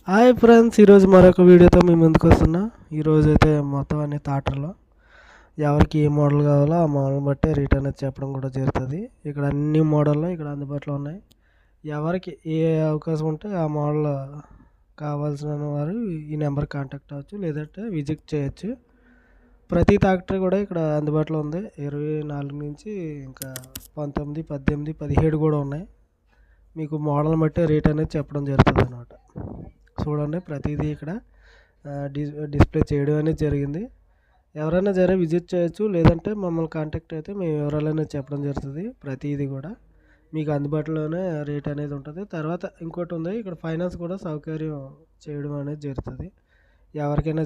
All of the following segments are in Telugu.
హాయ్ ఫ్రెండ్స్, ఈరోజు మరొక వీడియోతో మీ ముందుకు వస్తున్నా. ఈరోజు అయితే మొత్తం అన్ని థాటర్లో ఎవరికి ఏ మోడల్ కావాలో ఆ మోడల్ బట్టి రేట్ అనేది చెప్పడం కూడా జరుగుతుంది. ఇక్కడ అన్ని మోడల్లో ఇక్కడ అందుబాటులో ఉన్నాయి. ఎవరికి ఏ అవకాశం ఉంటే ఆ మోడల్ కావాల్సిన వారు ఈ నెంబర్ కాంటాక్ట్ అవ్వచ్చు, లేదంటే విజిట్ చేయొచ్చు. ప్రతి ట్రాక్టర్ కూడా ఇక్కడ అందుబాటులో ఉంది. 24 నుంచి ఇంకా 19, 18, 17 కూడా ఉన్నాయి. మీకు మోడల్ బట్టి రేట్ అనేది చెప్పడం జరుగుతుంది అన్నమాట. చూడండి, ప్రతిదీ ఇక్కడ డిస్ప్లే చేయడం అనేది జరిగింది. ఎవరైనా సరే విజిట్ చేయొచ్చు, లేదంటే మమ్మల్ని కాంటాక్ట్ అయితే మేము వివరాలు అనేది చెప్పడం జరుగుతుంది. ప్రతిదీ కూడా మీకు అందుబాటులోనే రేట్ అనేది ఉంటుంది. తర్వాత ఇంకోటి ఉంది, ఇక్కడ ఫైనాన్స్ కూడా సౌకర్యం చేయడం అనేది జరుగుతుంది. ఎవరైనా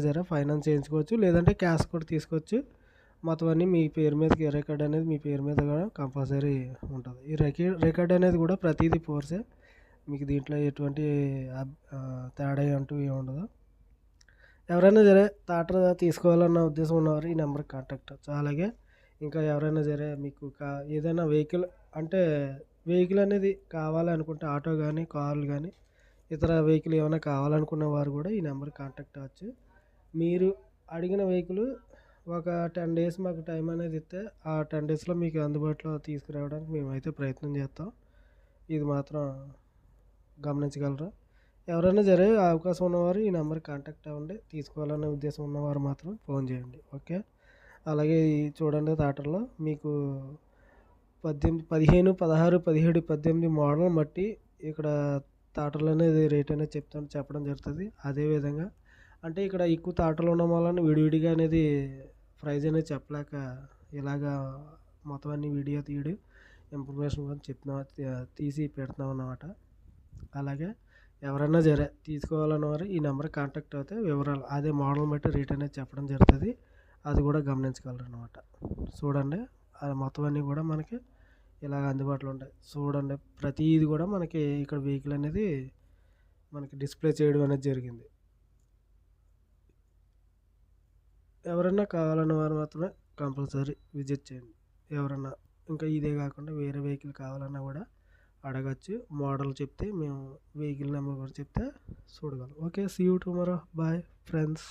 సరే ఫైనాన్స్ చేయించుకోవచ్చు, లేదంటే క్యాష్ కూడా తీసుకోవచ్చు. మొత్తం అన్నీ మీ పేరు మీదకి రికార్డ్ అనేది మీ పేరు మీద కూడా కంపల్సరీ ఉంటుంది. ఈ రికార్డ్ అనేది కూడా ప్రతిదీ ఫోర్సే. మీకు దీంట్లో ఎటువంటి తేడా అంటూ ఏమి ఉండదు. ఎవరైనా సరే టాటర్ తీసుకోవాలన్న ఉద్దేశం ఉన్నవారు ఈ నెంబర్కి కాంటాక్ట్ అవ్వచ్చు. అలాగే ఇంకా ఎవరైనా సరే మీకు ఏదైనా వెహికల్ అనేది కావాలనుకుంటే ఆటో కానీ కార్లు కానీ ఇతర వెహికల్ ఏమైనా కావాలనుకున్న వారు కూడా ఈ నెంబర్కి కాంటాక్ట్ అవ్వచ్చు. మీరు అడిగిన వెహికల్ ఒక 10 డేస్ మాకు టైం అనేది ఇస్తే ఆ 10 డేస్లో మీకు అందుబాటులో తీసుకురావడానికి మేమైతే ప్రయత్నం చేస్తాం. ఇది మాత్రం గమనించగలరు. ఎవరైనా సరే అవకాశం ఉన్నవారు ఈ నెంబర్కి కాంటాక్ట్ అవ్వండి. తీసుకోవాలనే ఉద్దేశం ఉన్నవారు మాత్రం ఫోన్ చేయండి. ఓకే. అలాగే ఈ చూడండి, థాటర్లో మీకు 15, 16, 17, 18 మోడల్ బట్టి ఇక్కడ థాటర్లు అనేది రేట్ అనేది చెప్పడం జరుగుతుంది. అదేవిధంగా అంటే ఇక్కడ ఎక్కువ థాటర్లు ఉండడం వలన విడివిడిగా అనేది ప్రైజ్ అనేది చెప్పలేక ఇలాగా మొత్తం అన్ని వీడియో తీయడం ఇన్ఫర్మేషన్ తీసి పెడుతున్నాం అన్నమాట. అలాగే ఎవరైనా సరే తీసుకోవాలన్నవారు ఈ నెంబర్ కాంటాక్ట్ అయితే వివరాలు అదే మోడల్ బట్టి రేట్ అనేది చెప్పడం జరుగుతుంది. అది కూడా గమనించగలరు అన్నమాట. చూడండి, అది మొత్తం అన్నీ కూడా మనకి ఇలాగ అందుబాటులో ఉంటాయి. చూడండి, ప్రతిది కూడా మనకి ఇక్కడ వెహికల్ అనేది మనకి డిస్ప్లే చేయడం అనేది జరిగింది. ఎవరైనా కావాలన్న వారు మాత్రమే కంపల్సరీ విజిట్ చేయండి. ఎవరన్నా ఇంకా ఇదే కాకుండా వేరే వెహికల్ కావాలన్నా కూడా అడగచ్చు. మోడల్ చెప్తే మేము వెహికల్ నెంబర్ కూడా చెప్తే చూడగలం. Okay, see you tomorrow. Bye friends.